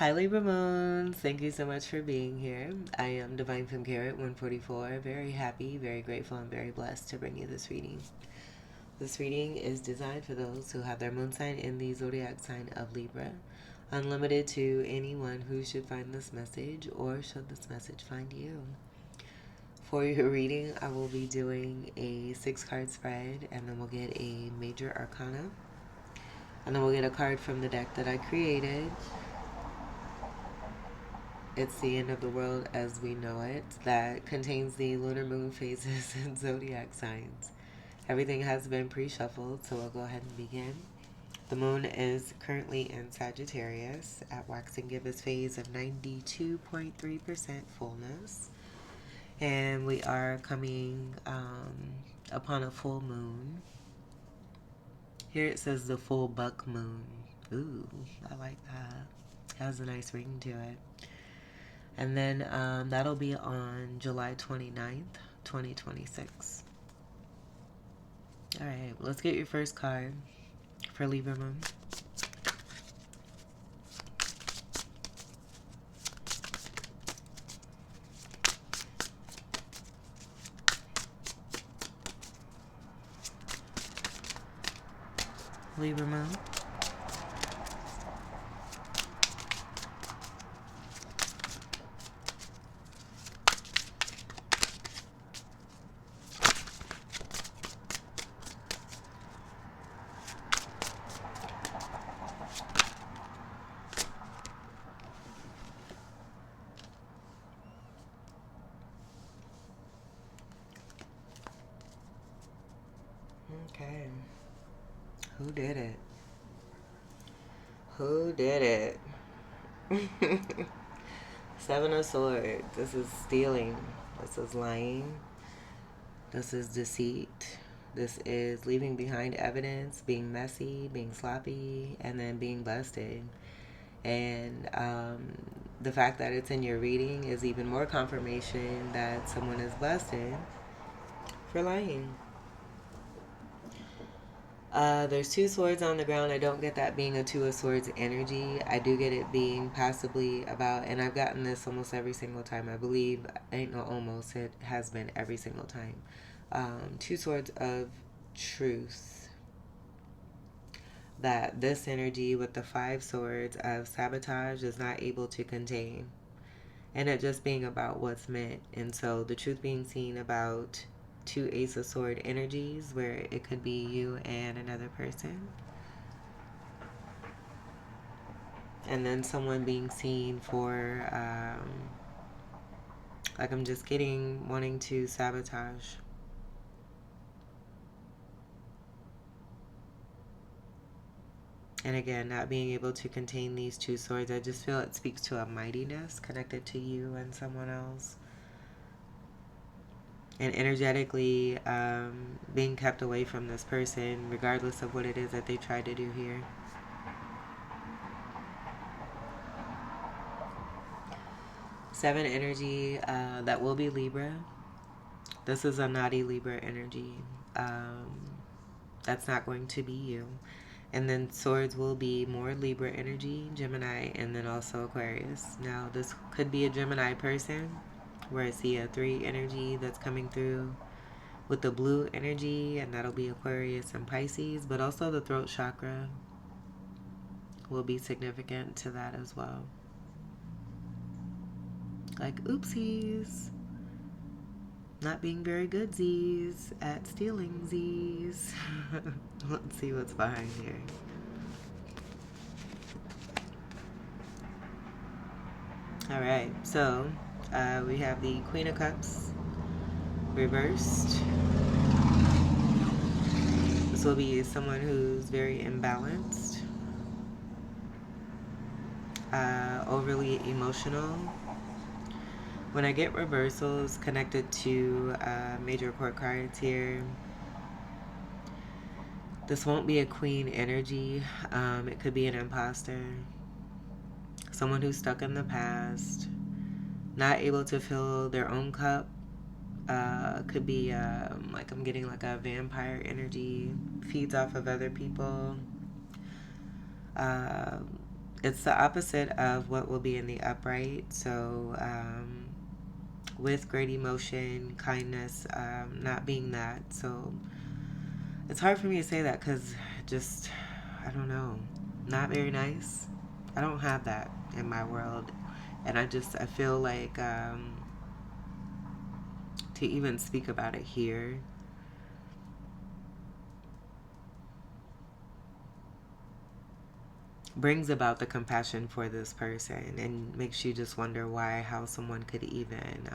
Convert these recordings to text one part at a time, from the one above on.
Hi Libra Moons, thank you so much for being here. I am Divine Femme Carrot 144, very happy, very grateful, and very blessed to bring you this reading. This reading is designed for those who have their moon sign in the zodiac sign of Libra, unlimited to anyone who should find this message or should this message find you. For your reading, I will be doing a 6-card spread, and then we'll get a major arcana, and then we'll get a card from the deck that I created. It's the end of the world as we know it, that contains the lunar moon phases and zodiac signs. Everything has been pre-shuffled, so we'll go ahead and begin. The moon is currently in Sagittarius at waxing gibbous phase of 92.3% fullness. And we are coming upon a full moon. Here it says the full buck moon. Ooh, I like that. It has a nice ring to it. And then that'll be on July 29th, 2026. All right, let's get your first card for Libra Moon. Libra Moon. Okay. Who did it? Who did it? 7 of Swords. This is stealing. This is lying. This is deceit. This is leaving behind evidence, being messy, being sloppy, and then being busted. And the fact that it's in your reading is even more confirmation that someone is busted for lying. There's 2 swords on the ground. I don't get that being a 2 of Swords energy. I do get it being possibly about, and I've gotten this almost every single time. I believe, ain't no almost, it has been every single time. 2 swords of truth. That this energy with the 5 swords of sabotage is not able to contain. And it just being about what's meant. And so the truth being seen about 2 Ace of Sword energies where it could be you and another person. And then someone being seen for, like I'm just getting, wanting to sabotage. And again, not being able to contain these 2 swords, I just feel it speaks to a mightiness connected to you and someone else. And energetically being kept away from this person regardless of what it is that they tried to do here. Seven energy, that will be Libra. This is a naughty Libra energy. That's not going to be you. And then swords will be more Libra energy, Gemini, and then also Aquarius. Now this could be a Gemini person, where I see a 3 energy that's coming through with the blue energy, and that'll be Aquarius and Pisces, but also the throat chakra will be significant to that as well. Like, oopsies. Not being very good Z's at stealing Z's. Let's see what's behind here. Alright, so we have the Queen of Cups reversed. This will be someone who's very imbalanced, overly emotional. When I get reversals connected to major court cards here, this won't be a queen energy. It could be an imposter. Someone who's stuck in the past, not able to fill their own cup. Could be like I'm getting like a vampire energy, feeds off of other people. It's the opposite of what will be in the upright. So with great emotion, kindness, not being that. So it's hard for me to say that because just, I don't know, not very nice. I don't have that in my world. And I feel like to even speak about it here, brings about the compassion for this person and makes you just wonder why, how someone could even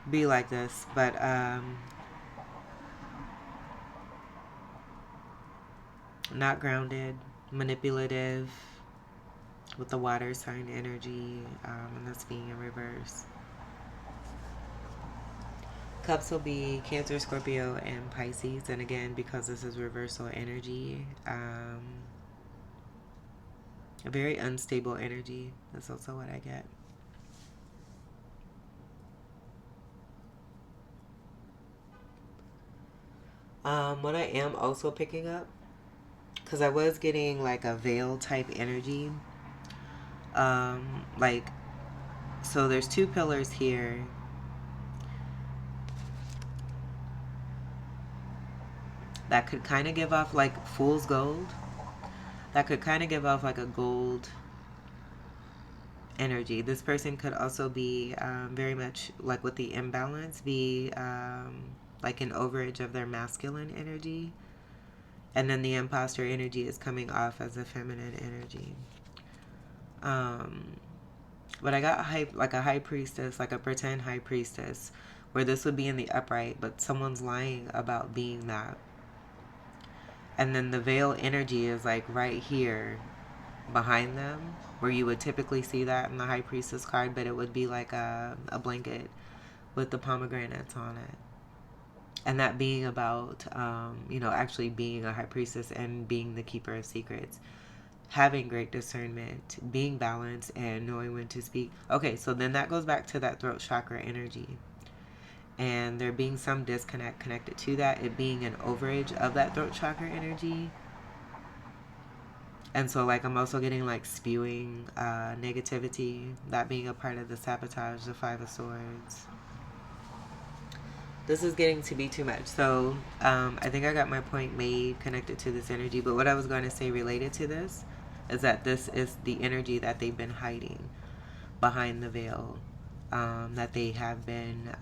be like this. But not grounded, manipulative, with the water sign energy, and that's being in reverse. Cups will be Cancer, Scorpio, and Pisces. And again, because this is reversal energy, a very unstable energy. That's also what I get. What I am also picking up, because I was getting like a veil type energy. Like, so there's two pillars here. That could kind of give off like fool's gold. That could kind of give off like a gold energy. This person could also be very much like with the imbalance, be like an overage of their masculine energy. And then the imposter energy is coming off as a feminine energy. But I got like a high priestess, like a pretend high priestess, where this would be in the upright, but someone's lying about being that. And then the veil energy is like right here behind them, where you would typically see that in the high priestess card, but it would be like a blanket with the pomegranates on it. And that being about, actually being a high priestess and being the keeper of secrets. Having great discernment, being balanced, and knowing when to speak. Okay, so then that goes back to that throat chakra energy. And there being some disconnect connected to that, it being an overage of that throat chakra energy. And so, like, I'm also getting, like, spewing negativity, that being a part of the sabotage, the Five of Swords. This is getting to be too much. So, I think I got my point made connected to this energy. But what I was going to say related to this is that this is the energy that they've been hiding behind the veil, that they have been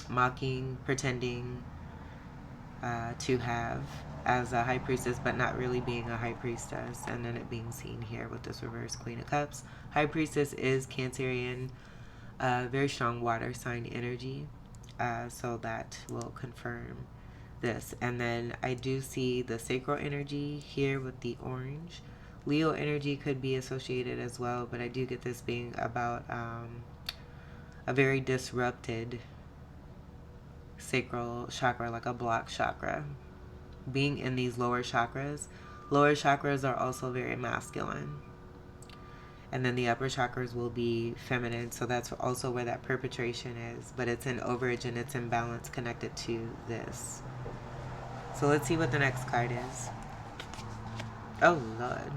mocking, pretending to have as a high priestess, but not really being a high priestess. And then it being seen here with this reverse Queen of Cups. High priestess is Cancerian, very strong water sign energy. So that will confirm this. And then I do see the sacral energy here with the orange. Leo energy could be associated as well, but I do get this being about a very disrupted sacral chakra, like a block chakra. Being in these lower chakras are also very masculine. And then the upper chakras will be feminine, so that's also where that perpetration is. But it's an overage and it's imbalance connected to this. So let's see what the next card is. Oh, Lord.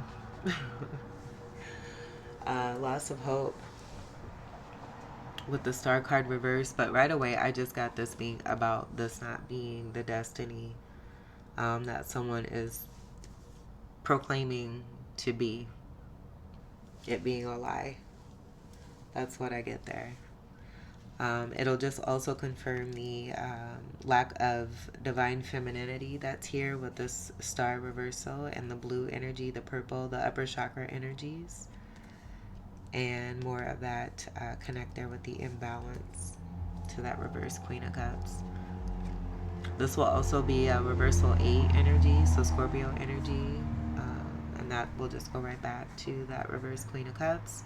Loss of hope with the star card reversed. But right away, I just got this being about this not being the destiny that someone is proclaiming to be. It being a lie. That's what I get there. It'll just also confirm the lack of divine femininity that's here with this star reversal and the blue energy, the purple, the upper chakra energies. And more of that connector with the imbalance to that reverse Queen of Cups. This will also be a reversal 8 energy, so Scorpio energy. And that will just go right back to that reverse Queen of Cups.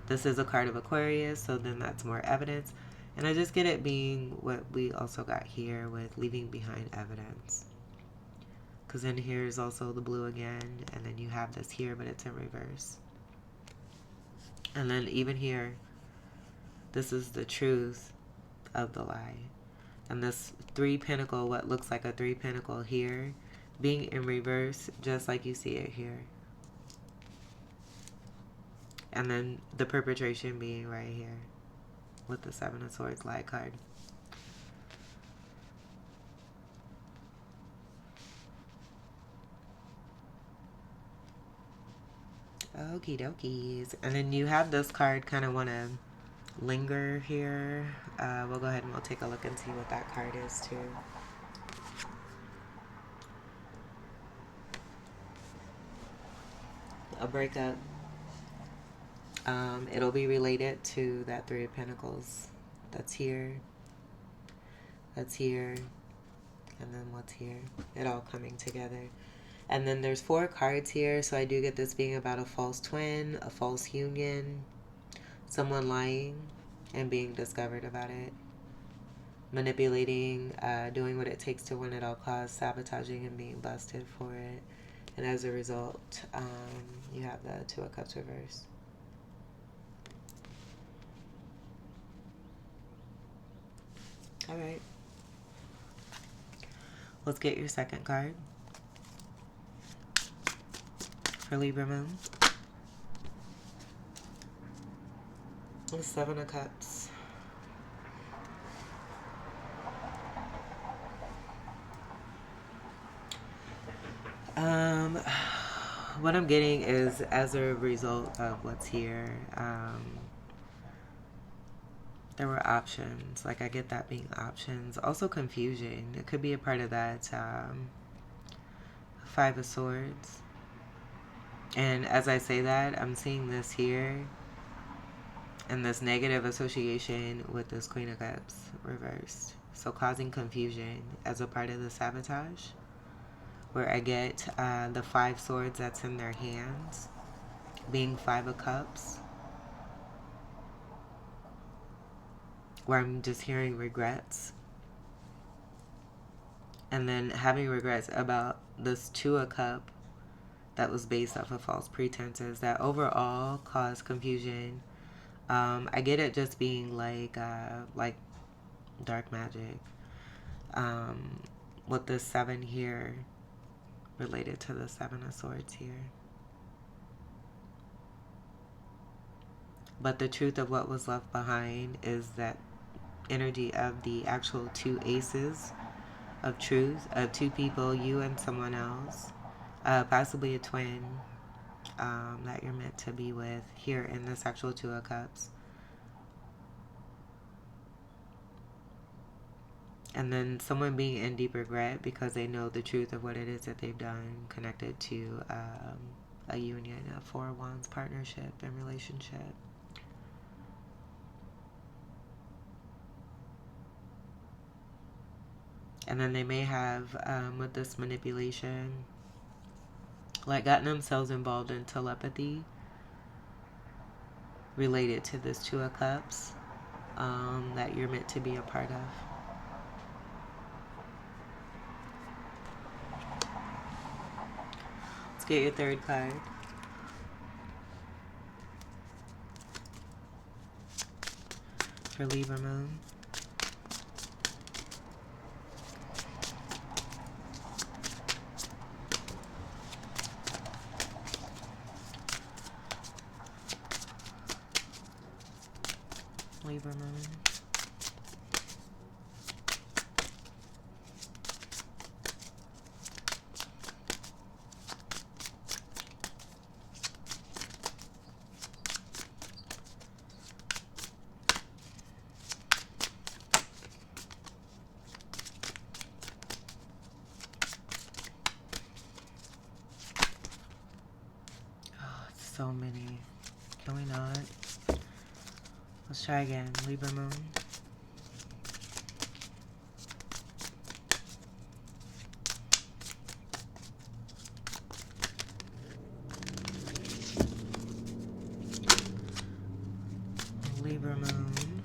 This is a card of Aquarius, so then that's more evidence. And I just get it being what we also got here with leaving behind evidence. Because then here's also the blue again, and then you have this here, but it's in reverse. And then even here, this is the truth of the lie. And this 3 pentacle, what looks like a 3 pentacle here, being in reverse, just like you see it here. And then the perpetration being right here with the Seven of Swords light card. Okie dokies. And then you have this card kind of want to linger here. We'll go ahead and we'll take a look and see what that card is too. A breakup. It'll be related to that Three of Pentacles. That's here. That's here. And then what's here? It all coming together. And then there's 4 cards here. So I do get this being about a false twin, a false union, someone lying and being discovered about it, manipulating, doing what it takes to win at all costs, sabotaging and being busted for it. And as a result, you have the Two of Cups reversed. All right. Let's get your second card for Libra Moon. The Seven of Cups. What I'm getting is as a result of what's here, there were options. Like, I get that being options. Also confusion. It could be a part of that Five of Swords. And as I say that, I'm seeing this here. And this negative association with this Queen of Cups reversed. So causing confusion as a part of the sabotage. Where I get the 5 swords that's in their hands being 5 of Cups. Where I'm just hearing regrets. And then having regrets about this 2 of Cups that was based off of false pretenses that overall caused confusion. I get it just being like dark magic. With the 7 here related to the 7 of Swords here. But the truth of what was left behind is that energy of the actual 2 aces of truth, of 2 people, you and someone else, possibly a twin that you're meant to be with here in this actual 2 of Cups. And then someone being in deep regret because they know the truth of what it is that they've done connected to a union, a 4 of Wands partnership and relationship. And then they may have, with this manipulation, like gotten themselves involved in telepathy related to this 2 of Cups that you're meant to be a part of. Let's get your third card. For Libra Moon. Libra Moon. Oh, it's so many. Can we not? Let's try again. Libra Moon. Libra Moon.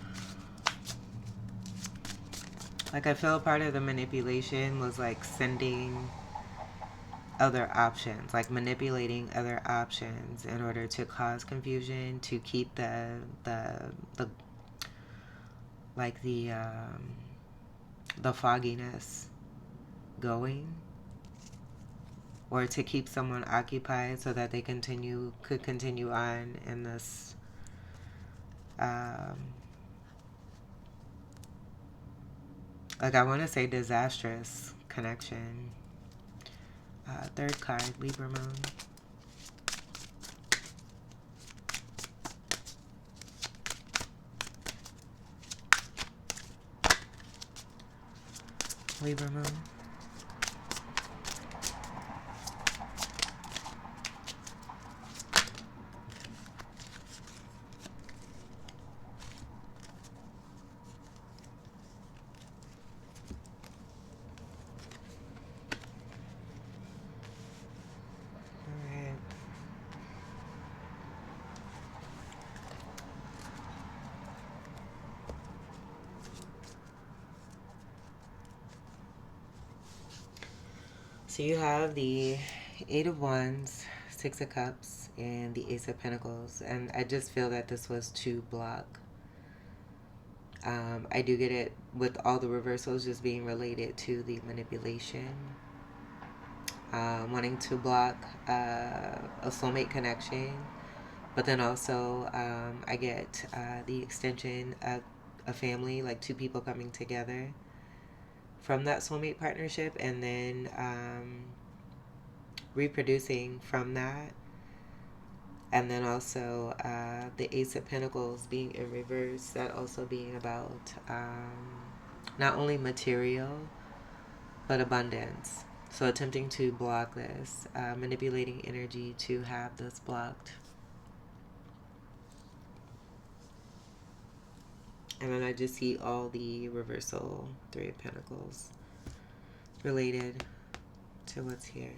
Like, I feel part of the manipulation was like sending other options, like manipulating other options in order to cause confusion, to keep the fogginess going, or to keep someone occupied so that they could continue on in this like I want to say disastrous connection. Third card, Libra moon. Libra moon. So you have the Eight of Wands, Six of Cups, and the Ace of Pentacles. And I just feel that this was to block. I do get it with all the reversals just being related to the manipulation. Wanting to block a soulmate connection. But then also I get the extension of a family, like two people coming together from that soulmate partnership, and then reproducing from that. And then also the Ace of Pentacles being in reverse, that also being about not only material but abundance. So attempting to block this, manipulating energy to have this blocked. And then I just see all the reversal Three of Pentacles related to what's here.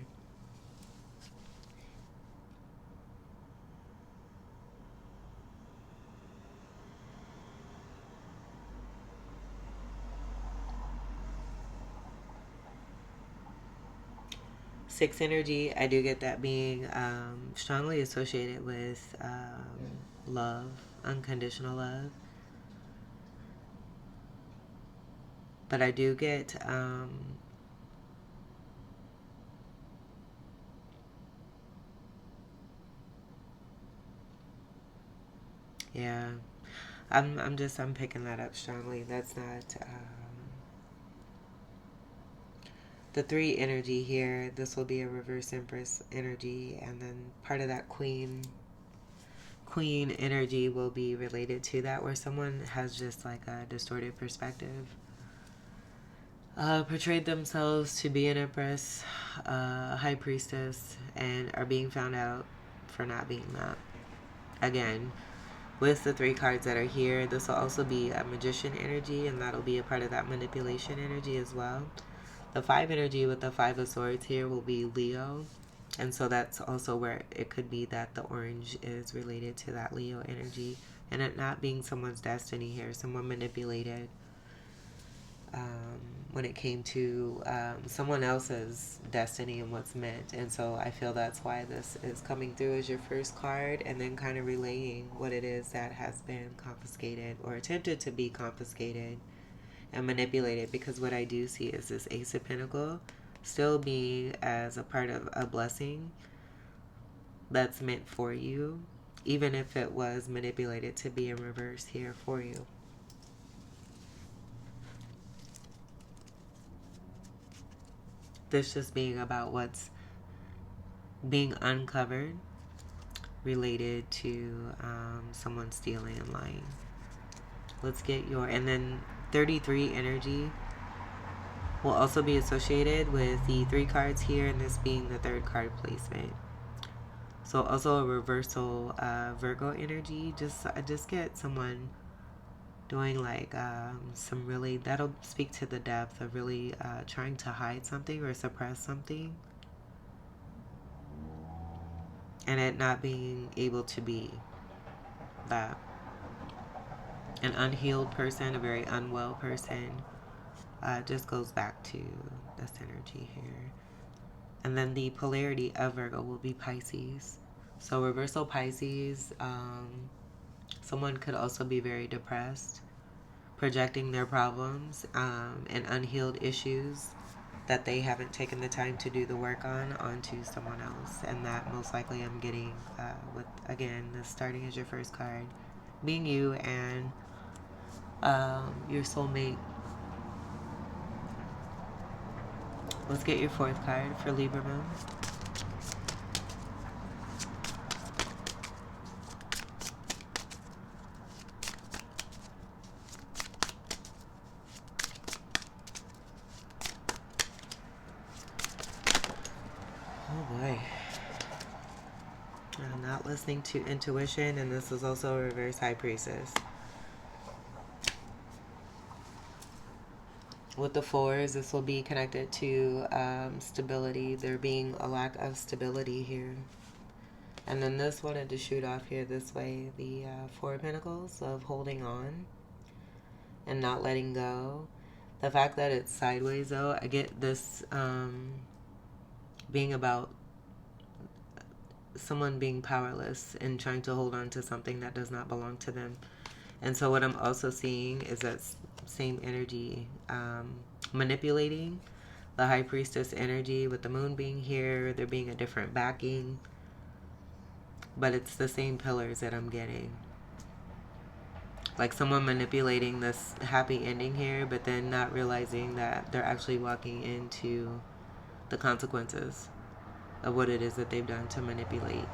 Six energy, I do get that being strongly associated with love, unconditional love. But I do get yeah, I'm picking that up strongly. That's not the three energy here. This will be a reverse Empress energy, and then part of that Queen energy will be related to that, where someone has just like a distorted perspective. Portrayed themselves to be an Empress, High Priestess, and are being found out for not being that. Again, with the three cards that are here, this will also be a Magician energy, and that'll be a part of that manipulation energy as well. The five energy with the Five of Swords here will be Leo, and so that's also where it could be that the orange is related to that Leo energy, and it not being someone's destiny here, someone manipulated when it came to someone else's destiny and what's meant. And so I feel that's why this is coming through as your first card, and then kind of relaying what it is that has been confiscated or attempted to be confiscated and manipulated. Because what I do see is this Ace of Pentacles still being as a part of a blessing that's meant for you, even if it was manipulated to be in reverse here for you. This just being about what's being uncovered related to someone stealing and lying. Let's get your, and then 33 energy will also be associated with the three cards here, and this being the third card placement. So also a reversal Virgo energy. I just get someone doing like some really, that'll speak to the depth of really trying to hide something or suppress something, and it not being able to be that. An unhealed person, a very unwell person, just goes back to this energy here. And then the polarity of Virgo will be Pisces. So reversal Pisces, someone could also be very depressed, projecting their problems and unhealed issues that they haven't taken the time to do the work on onto someone else. And that most likely I'm getting with, again, this starting as your first card, being you and your soulmate. Let's get your fourth card for Libra Moon. Oh boy. I'm not listening to intuition, and this is also a reverse high priestess. With the fours, this will be connected to stability. There being a lack of stability here. And then this wanted to shoot off here this way. The Four of Pentacles of holding on and not letting go. The fact that it's sideways, though, I get this being about someone being powerless and trying to hold on to something that does not belong to them. And so what I'm also seeing is that same energy manipulating the high priestess energy with the moon being here, there being a different backing, but it's the same pillars that I'm getting. Like someone manipulating this happy ending here, but then not realizing that they're actually walking into the consequences of what it is that they've done to manipulate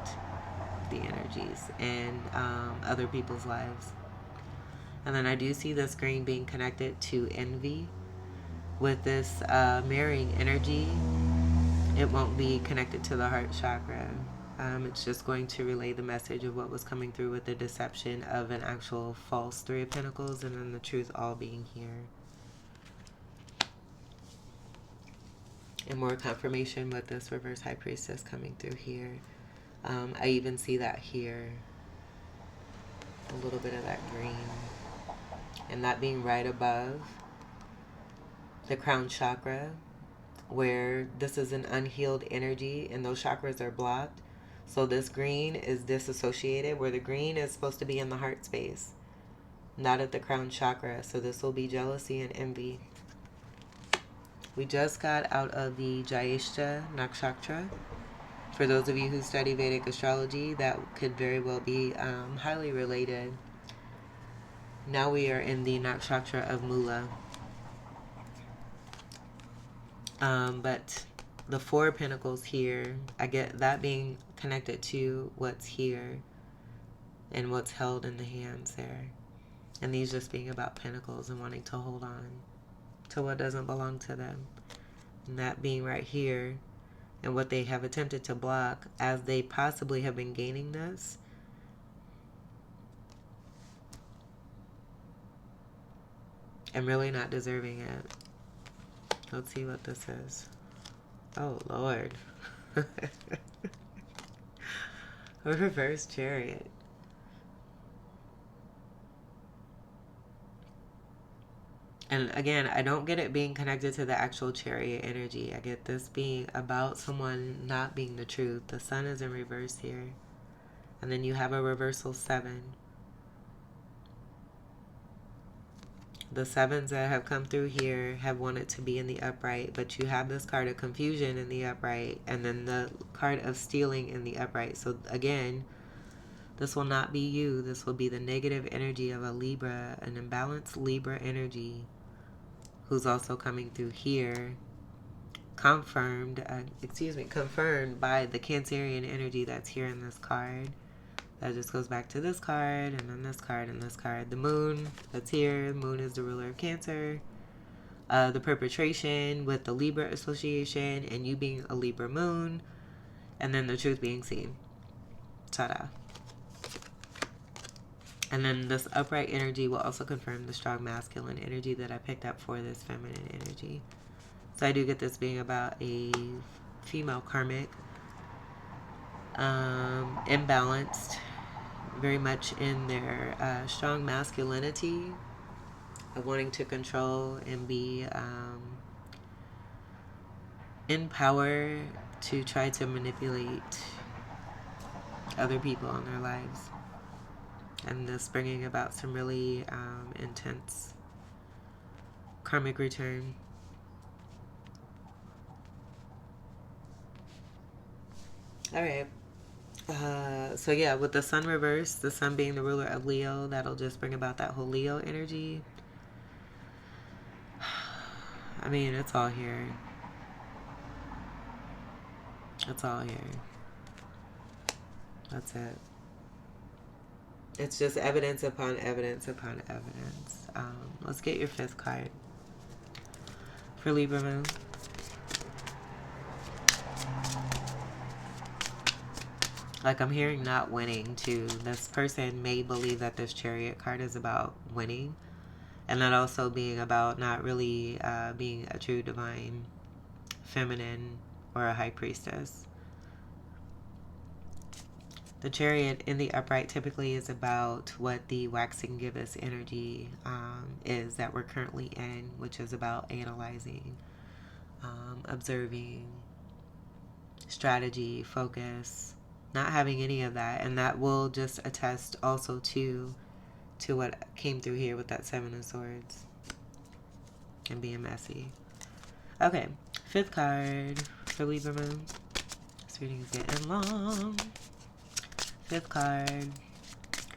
the energies and other people's lives. And then I do see this green being connected to envy. With this mirroring energy, it won't be connected to the heart chakra. It's just going to relay the message of what was coming through with the deception of an actual false Three of Pentacles, and then the truth all being here. And more confirmation with this reverse high priestess coming through here. I even see that here. A little bit of that green. And that being right above the crown chakra, where this is an unhealed energy and those chakras are blocked. So this green is disassociated, where the green is supposed to be in the heart space, not at the crown chakra. So this will be jealousy and envy. We just got out of the Jyeshta Nakshatra. For those of you who study Vedic astrology, that could very well be highly related. Now we are in the Nakshatra of Mula. But the Four of Pentacles here, I get that being connected to what's here and what's held in the hands there. And these just being about pentacles and wanting to hold on to what doesn't belong to them. And that being right here and what they have attempted to block as they possibly have been gaining this. And really not deserving it. Let's see what this is. Oh, Lord. A reverse chariot. And again, I don't get it being connected to the actual chariot energy. I get this being about someone not being the truth. The sun is in reverse here. And then you have a reversal 7. The 7s that have come through here have wanted to be in the upright, but you have this card of confusion in the upright, and then the card of stealing in the upright. So again, this will not be you. This will be the negative energy of a Libra, an imbalanced Libra energy, who's also coming through here, confirmed by the Cancerian energy that's here in this card. That just goes back to this card, and then this card, and this card. The moon that's here. The moon is the ruler of Cancer. The perpetration with the Libra association, and you being a Libra moon. And then the truth being seen. Ta-da. And then this upright energy will also confirm the strong masculine energy that I picked up for this feminine energy. So I do get this being about a female karmic. Imbalanced. Very much in their strong masculinity of wanting to control and be in power to try to manipulate other people in their lives. And this bringing about some really intense karmic return. All right. So yeah, with the sun reverse, the sun being the ruler of Leo, that'll just bring about that whole Leo energy. I mean, it's all here. It's all here. That's it. It's just evidence upon evidence upon evidence. Let's get your fifth card for Libra Moon. Like, I'm hearing not winning too. This person may believe that this Chariot card is about winning, and that also being about not really being a true divine feminine or a high priestess. The Chariot in the upright typically is about what the waxing gibbous energy is that we're currently in, which is about analyzing, observing, strategy, focus, not having any of that. And that will just attest also to what came through here with that Seven of Swords and being messy. Okay, fifth card for Libra Moon. This reading is getting long. Fifth card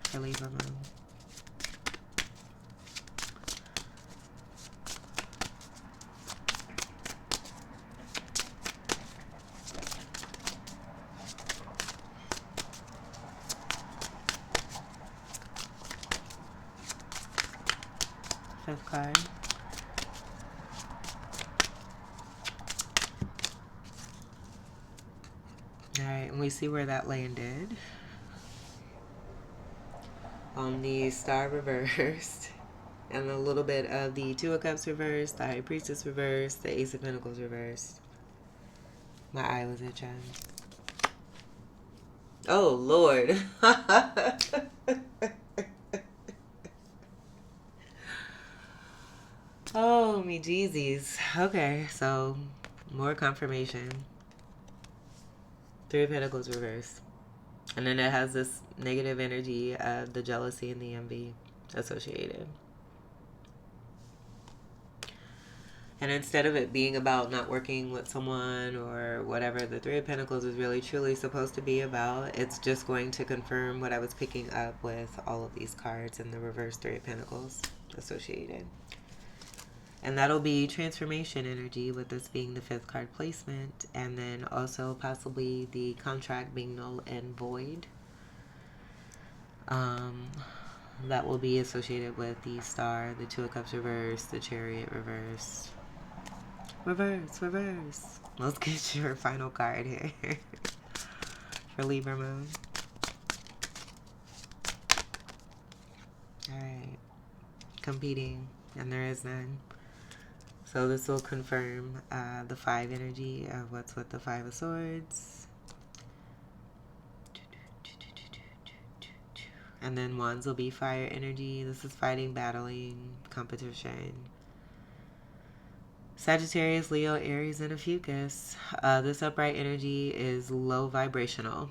for Libra Moon. Fifth card. Alright, and we see where that landed. On the Star reversed. And a little bit of the Two of Cups reversed, the High Priestess reversed, the Ace of Pentacles reversed. My eye was itching. Oh, Lord. Oh, me Jeezies. Okay, so more confirmation. Three of Pentacles reversed. And then it has this negative energy of the jealousy and the envy associated. And instead of it being about not working with someone or whatever the Three of Pentacles is really truly supposed to be about, it's just going to confirm what I was picking up with all of these cards and the reverse Three of Pentacles associated. And that'll be transformation energy, with this being the fifth card placement. And then also possibly the contract being null and void. That will be associated with the Star, the Two of Cups reversed, the Chariot reversed. Reverse, reverse. Let's get your final card here for Libra Moon. Alright. Competing, and there is none. So this will confirm the 5 energy of what's with the Five of Swords. And then Wands will be fire energy. This is fighting, battling, competition. Sagittarius, Leo, Aries, and Ophiuchus. This upright energy is low vibrational.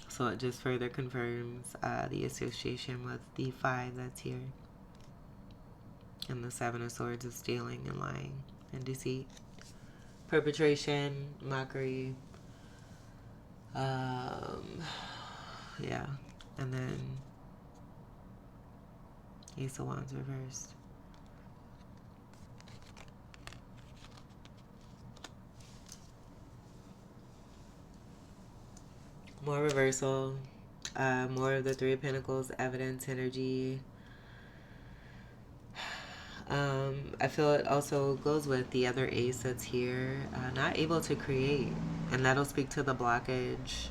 So it just further confirms the association with the 5 that's here. And the Seven of Swords is stealing and lying and deceit. Perpetration, mockery. Yeah. And then Ace of Wands reversed. More reversal. More of the Three of Pentacles, evidence, energy. I feel it also goes with the other ace that's here. Not able to create. And that'll speak to the blockage.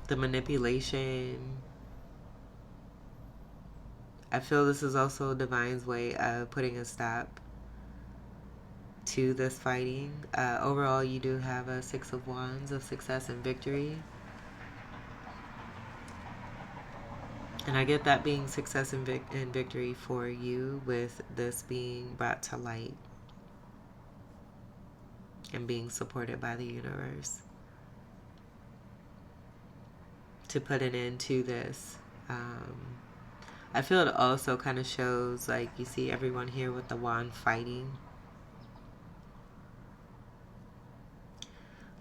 The manipulation. I feel this is also Divine's way of putting a stop to this fighting. Overall, you do have a Six of Wands of success and victory. And I get that being success and victory for you, with this being brought to light and being supported by the universe to put an end to this. I feel it also kind of shows, like, you see everyone here with the wand fighting.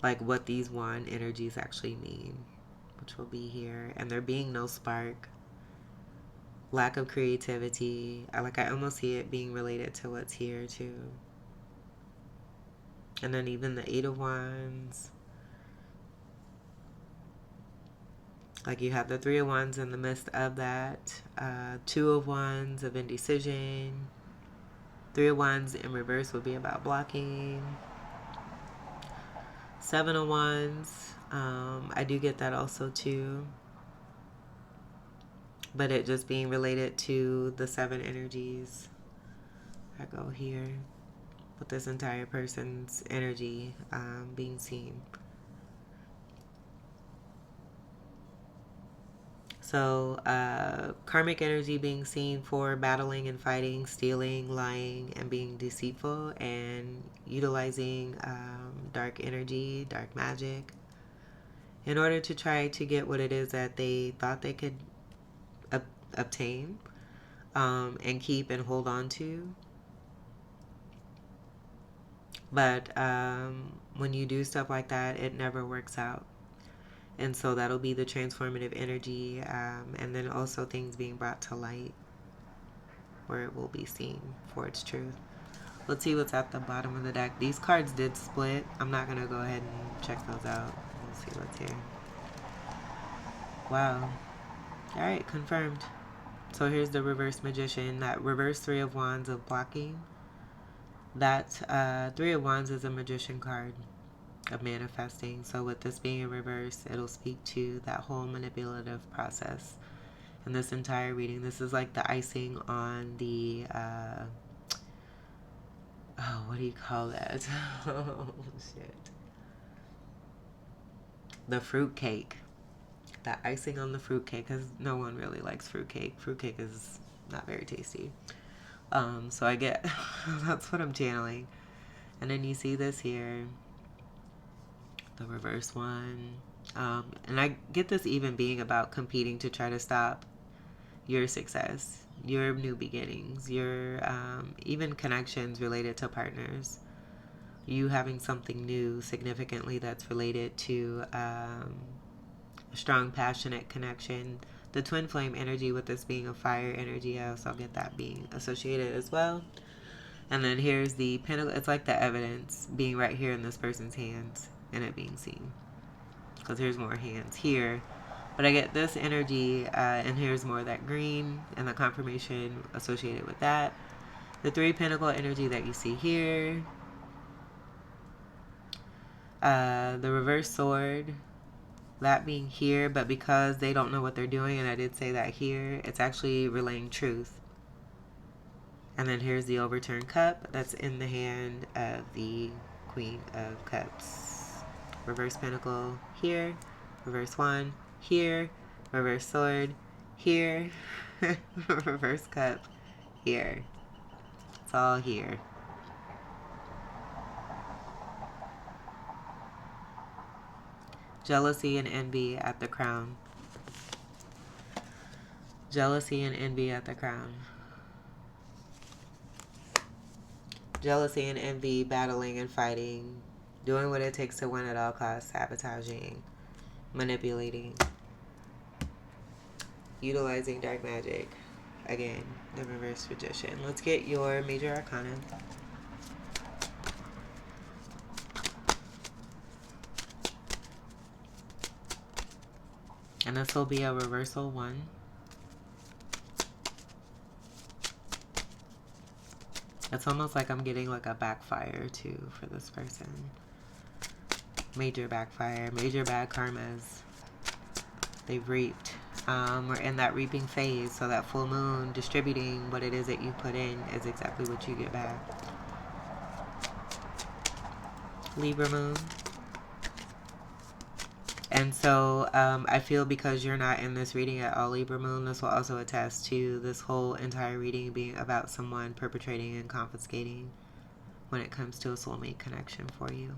like what these wand energies actually mean, which will be here. And there being no spark, lack of creativity. I almost see it being related to what's here too. And then even the Eight of Wands. Like you have the Three of Wands in the midst of that. Two of Wands of indecision. Three of Wands in reverse would be about blocking. Seven of Wands. I do get that also too. But it just being related to the seven energies. I go here with this entire person's energy being seen. So karmic energy being seen for battling and fighting, stealing, lying, and being deceitful, and utilizing dark energy, dark magic, in order to try to get what it is that they thought they could obtain and keep and hold on to. But when you do stuff like that, it never works out. And so that'll be the transformative energy, and then also things being brought to light where it will be seen for its truth. Let's see what's at the bottom of the deck. These cards did split. I'm not going to go ahead and check those out. We'll see what's here. Wow. Alright, confirmed. So here's the reverse magician. That reverse Three of Wands of blocking. That Three of Wands is a magician card of manifesting. So with this being in reverse, it'll speak to that whole manipulative process. And this entire reading, this is like the icing on the what do you call that? Oh shit. The fruit cake. That icing on the fruit cake, because no one really likes fruit cake. Fruit cake is not very tasty. So I get that's what I'm channeling. And then you see this here, the reverse one. And I get this even being about competing to try to stop your success, your new beginnings, your even connections related to partners. You having something new significantly that's related to a strong, passionate connection. The twin flame energy with this being a fire energy, I also get that being associated as well. And then here's the pentacle. It's like the evidence being right here in this person's hands and it being seen. Because here's more hands here. But I get this energy, and here's more of that green and the confirmation associated with that. The Three Pentacle energy that you see here. The reverse sword, that being here, but because they don't know what they're doing, and I did say that here, it's actually relaying truth. And then here's the overturned cup that's in the hand of the Queen of Cups. Reverse pentacle here, reverse wand here, reverse sword here, reverse cup here. It's all here. Jealousy and envy at the crown. Jealousy and envy at the crown. Jealousy and envy, battling and fighting, doing what it takes to win at all costs, sabotaging, manipulating, utilizing dark magic. Again, the reverse magician. Let's get your major arcana. And this will be a reversal one. It's almost like I'm getting like a backfire too for this person. Major backfire, major bad karmas. They've reaped. We're in that reaping phase, so that full moon distributing what it is that you put in is exactly what you get back. Libra moon. And so I feel because you're not in this reading at all, Libra moon, this will also attest to this whole entire reading being about someone perpetrating and confiscating when it comes to a soulmate connection for you.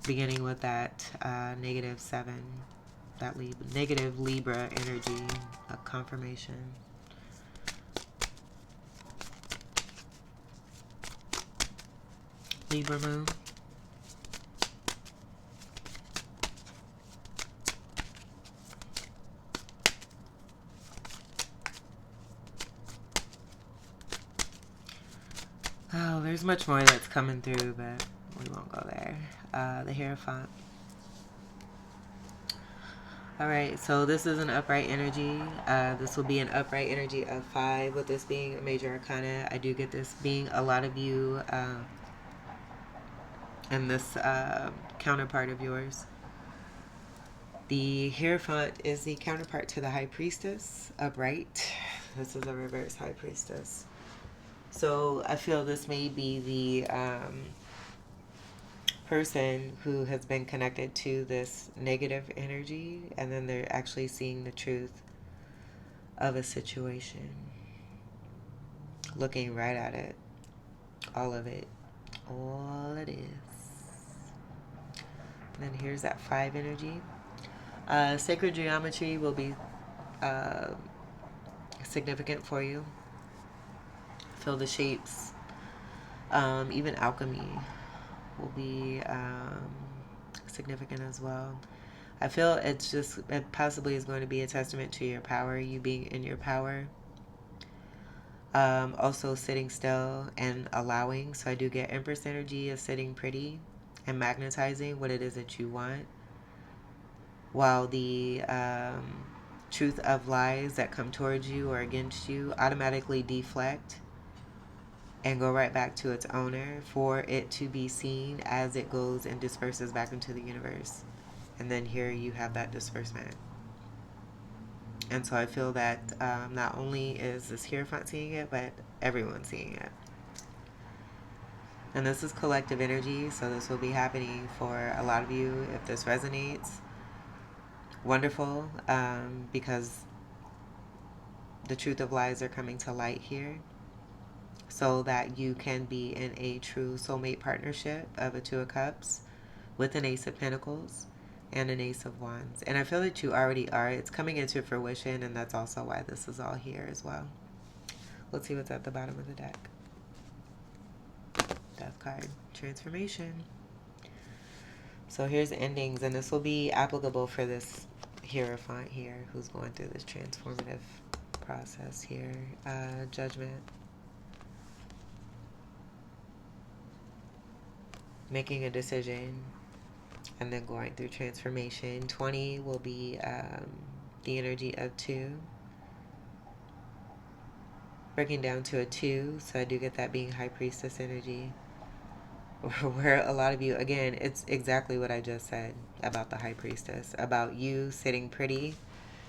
Beginning with that -7, that negative Libra energy, a confirmation. Libra moon. There's much more that's coming through, but we won't go there. The Hierophant. Alright, so this is an upright energy. This will be an upright energy of 5, with this being a major arcana. I do get this being a lot of you and this counterpart of yours. The Hierophant is the counterpart to the High Priestess, upright. This is a reverse High Priestess. So I feel this may be the person who has been connected to this negative energy, and then they're actually seeing the truth of a situation, looking right at it, all of it, all it is. And then here's that 5 energy. Sacred geometry will be significant for you. Feel the shapes. Even alchemy will be significant as well. I feel it possibly is going to be a testament to your power, you being in your power. Also sitting still and allowing. So I do get Empress energy of sitting pretty and magnetizing what it is that you want, while the truth of lies that come towards you or against you automatically deflect and go right back to its owner for it to be seen as it goes and disperses back into the universe. And then here you have that disbursement. And so I feel that not only is this Hierophant seeing it, but everyone's seeing it. And this is collective energy, so this will be happening for a lot of you. If this resonates, wonderful, because the truth of lies are coming to light here, so that you can be in a true soulmate partnership of a 2 of Cups with an Ace of Pentacles and an Ace of Wands. And I feel that you already are. It's coming into fruition, and that's also why this is all here as well. Let's see what's at the bottom of the deck. Death card. Transformation. So here's endings, and this will be applicable for this Hierophant here who's going through this transformative process here. Judgment. Making a decision and then going through transformation. 20 will be the energy of 2. Breaking down to a 2, so I do get that being High Priestess energy. Where a lot of you, again, it's exactly what I just said about the High Priestess, about you sitting pretty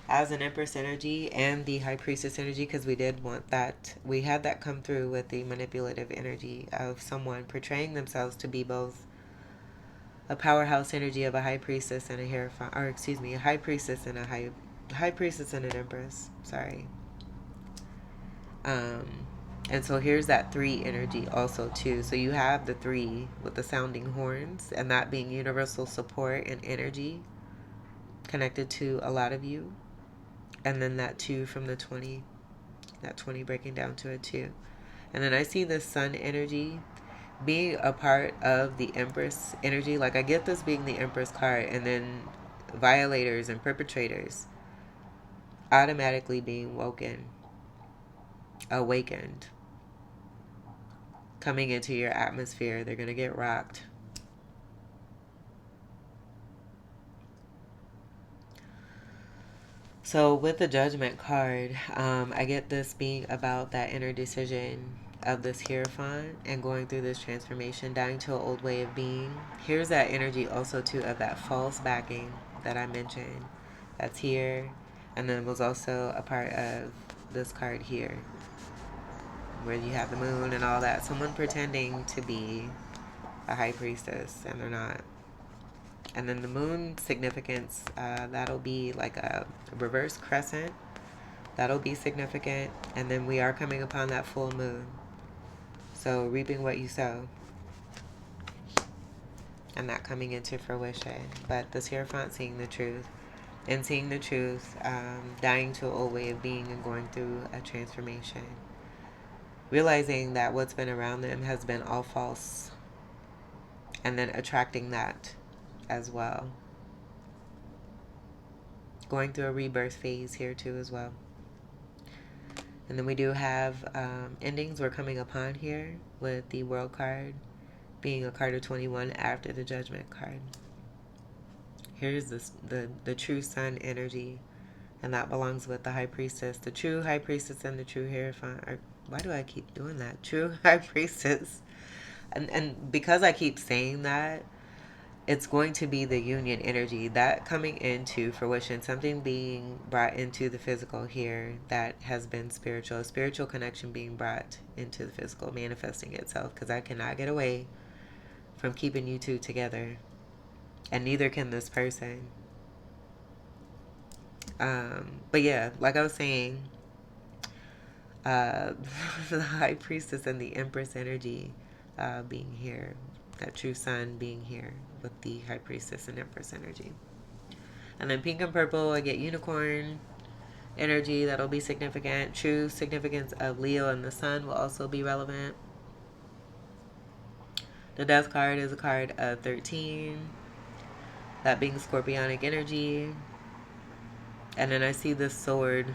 as an Empress energy and the High Priestess energy, because we did want that. We had that come through with the manipulative energy of someone portraying themselves to be both a powerhouse energy of a High Priestess and a Hierophant, or excuse me, a High Priestess and a High Priestess and an Empress. Sorry. And so here's that 3 energy also too. So you have the 3 with the sounding horns, and that being universal support and energy connected to a lot of you. And then that 2 from the 20, that 20 breaking down to a 2. And then I see the Sun energy being a part of the Empress energy. Like, I get this being the Empress card, and then violators and perpetrators automatically being awakened, coming into your atmosphere. They're going to get rocked. So with the Judgment card, I get this being about that inner decision of this Hierophant and going through this transformation, dying to an old way of being. Here's that energy also too of that false backing that I mentioned. That's here. And then was also a part of this card here, where you have the moon and all that. Someone pretending to be a High Priestess and they're not. And then the moon significance, that'll be like a reverse crescent. That'll be significant. And then we are coming upon that full moon. So reaping what you sow. And that coming into fruition. But this Hierophant seeing the truth. And seeing the truth, dying to an old way of being and going through a transformation. Realizing that what's been around them has been all false. And then attracting that as well. Going through a rebirth phase here too as well. And then we do have endings we're coming upon here with the World card being a card of 21 after the Judgment card. Here's the true sun energy, and that belongs with the High Priestess. The true High Priestess and the true Hierophant are, why do I keep doing that? True High Priestess. And because I keep saying that, it's going to be the union energy that coming into fruition, something being brought into the physical here that has been spiritual, spiritual connection being brought into the physical, manifesting itself, because I cannot get away from keeping you two together, and neither can this person. But yeah, like I was saying, the High Priestess and the Empress energy being here, that true sun being here with the High Priestess and Empress energy. And then pink and purple, I get unicorn energy. That'll be significant. True significance of Leo and the sun will also be relevant. The Death card is a card of 13, that being scorpionic energy. And then I see this sword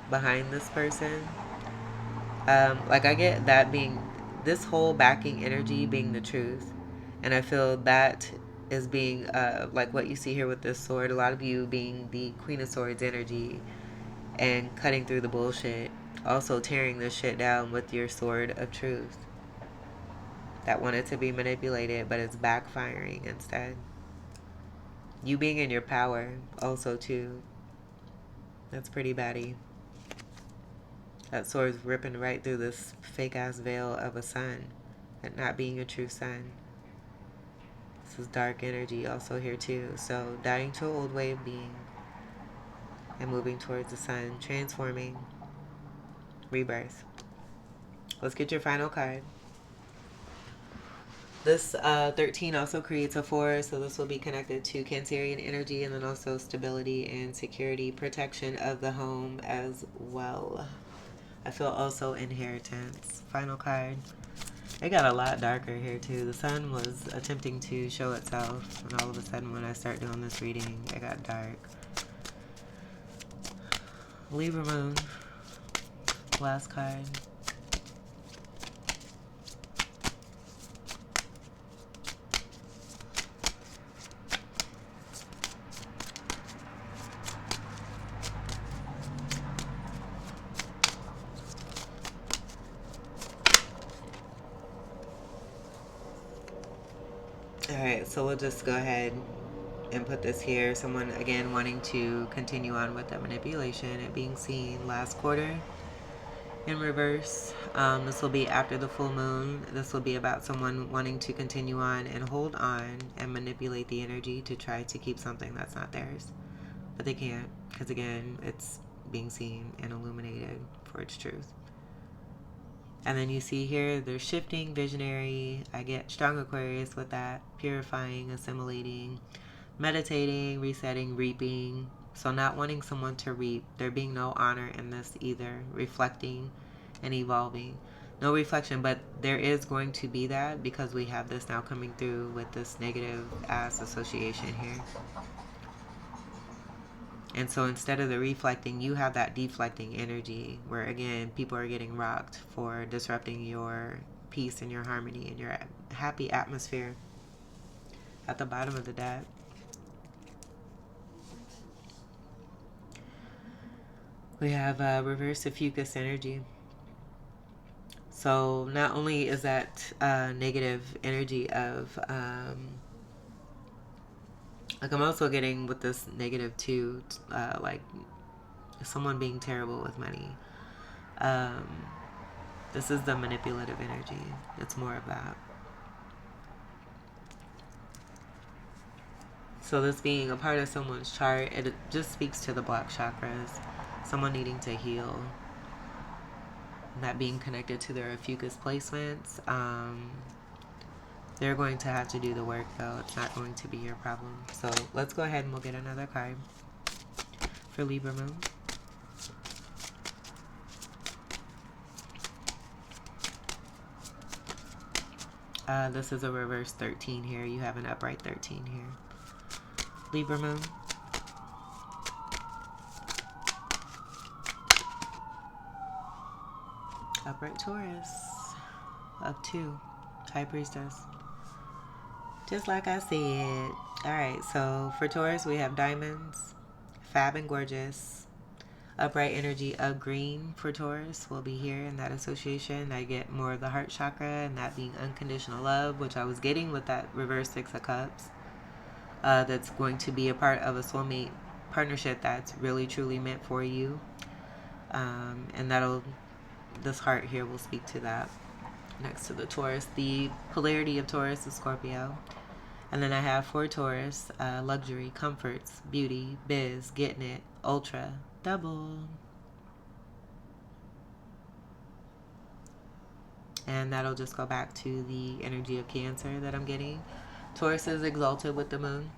behind this person. Like I get that being, this whole backing energy being the truth. And I feel that is being like what you see here with this sword. A lot of you being the Queen of Swords energy and cutting through the bullshit. Also tearing this shit down with your sword of truth. That wanted to be manipulated, but it's backfiring instead. You being in your power also too. That's pretty baddie. That sword's ripping right through this fake ass veil of a sun and not being a true sun. This is dark energy also here too. So dying to an old way of being and moving towards the sun, transforming, rebirth. Let's get your final card. This 13 also creates a 4, so this will be connected to Cancerian energy, and then also stability and security, protection of the home as well. I feel also inheritance. Final card. It got a lot darker here too. The sun was attempting to show itself, and all of a sudden when I start doing this reading, it got dark. Libra moon. Last card. Alright, so we'll just go ahead and put this here. Someone, again, wanting to continue on with the manipulation and being seen last quarter in reverse. This will be after the full moon. This will be about someone wanting to continue on and hold on and manipulate the energy to try to keep something that's not theirs. But they can't, because again, it's being seen and illuminated for its truth. And then you see here, they're shifting, visionary. I get strong Aquarius with that. Purifying, assimilating, meditating, resetting, reaping. So not wanting someone to reap. There being no honor in this either. Reflecting and evolving. No reflection, but there is going to be that because we have this now coming through with this negative ass association here. And so instead of the reflecting, you have that deflecting energy where, again, people are getting rocked for disrupting your peace and your harmony and your happy atmosphere. At the bottom of the deck, we have reverse Fucus energy. So not only is that negative energy of... like I'm also getting with this negative too, like someone being terrible with money. This is the manipulative energy. It's more of that. So this being a part of someone's chart, it just speaks to the black chakras. Someone needing to heal. That being connected to their Fucus placements. They're going to have to do the work, though. It's not going to be your problem. So let's go ahead and we'll get another card for Libra moon. This is a reverse 13 here. You have an upright 13 here. Libra moon. All Upright Taurus of 2. High Priestess. Just like I said. Alright, so for Taurus, we have diamonds, fab and gorgeous. Upright energy of green for Taurus will be here in that association. I get more of the heart chakra and that being unconditional love, which I was getting with that reverse 6 of cups. That's going to be a part of a soulmate partnership that's really truly meant for you. And this heart here will speak to that. Next to the Taurus, the polarity of Taurus is Scorpio. And then I have for Taurus, luxury, comforts, beauty, biz, getting it, ultra, double. And that'll just go back to the energy of Cancer that I'm getting. Taurus is exalted with the moon.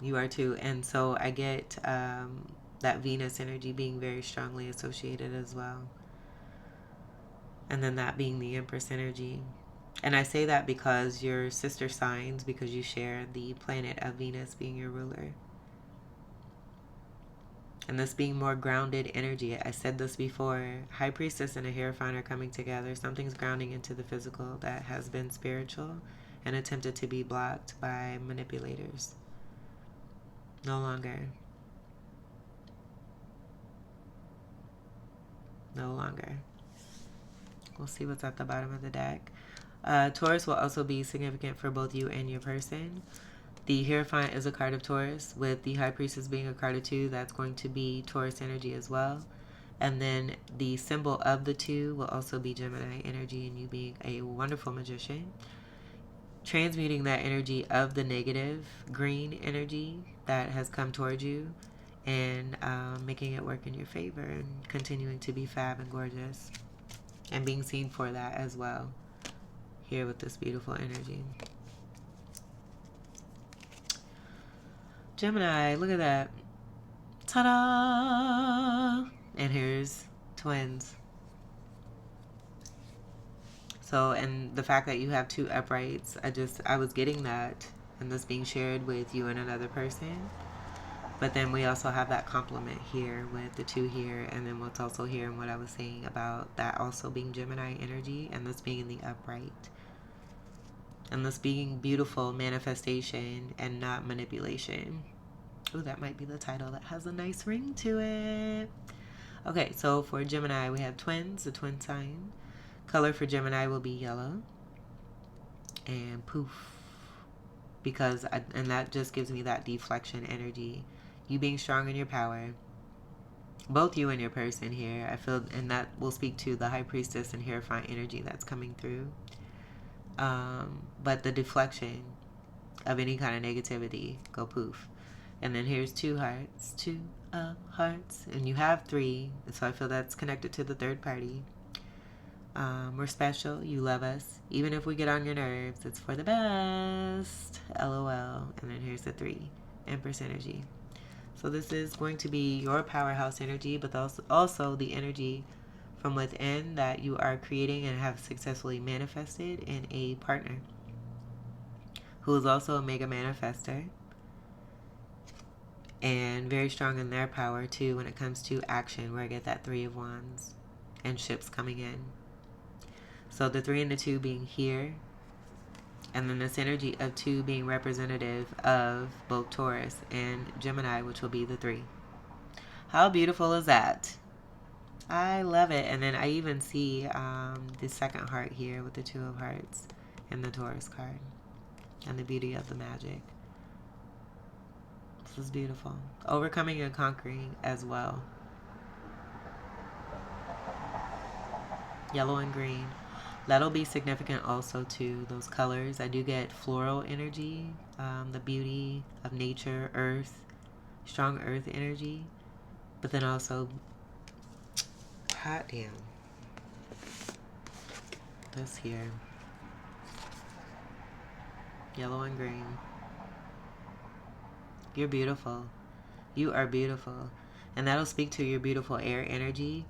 You are too. And so I get that Venus energy being very strongly associated as well. And then that being the Empress energy. And I say that because you're sister signs, because you share the planet of Venus being your ruler. And this being more grounded energy. I said this before. High Priestess and a Hierophant are coming together. Something's grounding into the physical that has been spiritual and attempted to be blocked by manipulators. No longer. No longer. We'll see what's at the bottom of the deck. Taurus will also be significant for both you and your person. The Hierophant is a card of Taurus, with the High Priestess being a card of 2. That's going to be Taurus energy as well. And then the symbol of the 2 will also be Gemini energy, and you being a wonderful magician. Transmuting that energy of the negative green energy that has come towards you and making it work in your favor and continuing to be fab and gorgeous and being seen for that as well here with this beautiful energy. Gemini, look at that. Ta-da! And here's twins. So, and the fact that you have 2 uprights, I was getting that, and this being shared with you and another person. But then we also have that complement here with the 2 here, and then what's also here and what I was saying about that also being Gemini energy, and this being the upright. And this being beautiful manifestation and not manipulation. Ooh, that might be the title. That has a nice ring to it. Okay, so for Gemini, we have twins, the twin sign. Color for Gemini will be yellow. And poof. And that just gives me that deflection energy. You being strong in your power. Both you and your person here. I feel, and that will speak to the High Priestess and Hierophant energy that's coming through. But the deflection of any kind of negativity, go poof. And then here's 2 hearts. 2 of hearts. And you have 3. So I feel that's connected to the third party. We're special. You love us. Even if we get on your nerves, it's for the best. LOL. And then here's the 3. Empress energy. So this is going to be your powerhouse energy, but also the energy from within that you are creating and have successfully manifested in a partner who is also a mega manifester and very strong in their power too when it comes to action, where I get that 3 of Wands and ships coming in. So the 3 and the 2 being here, and then this energy of 2 being representative of both Taurus and Gemini, which will be the 3. How beautiful is that? I love it. And then I even see the second heart here with the 2 of hearts in the Taurus card and the beauty of the magic. This is beautiful. Overcoming and conquering as well. Yellow and green. That'll be significant also to those colors. I do get floral energy, the beauty of nature, earth, strong earth energy, but then also, hot damn, this here, yellow and green. You're beautiful. You are beautiful. And that'll speak to your beautiful air energy.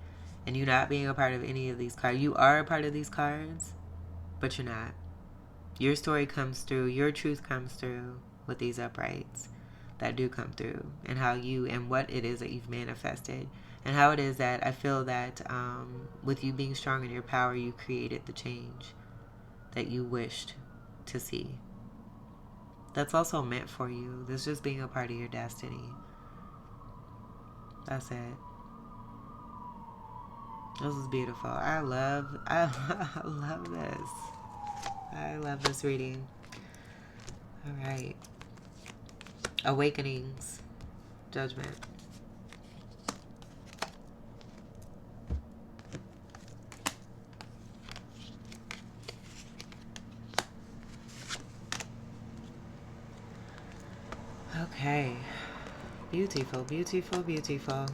And you not being a part of any of these cards. You are a part of these cards, but you're not. Your story comes through. Your truth comes through with these uprights that do come through. And how you and what it is that you've manifested. And how it is that I feel that with you being strong in your power, you created the change that you wished to see. That's also meant for you. This just being a part of your destiny. That's it. This is beautiful. I love this. I love this reading. All right. Awakenings. Judgment. Okay. Beautiful, beautiful, beautiful.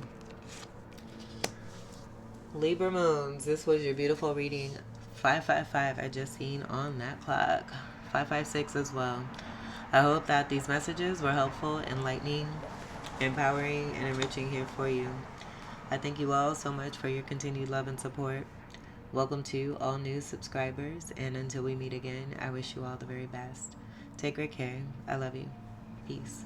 Libra moons, this was your beautiful reading. 555, I just seen on that clock. 556 as well. I hope that these messages were helpful, enlightening, empowering, and enriching here for you. I thank you all so much for your continued love and support. Welcome to all new subscribers, and until we meet again, I wish you all the very best. Take great care. I love you. Peace.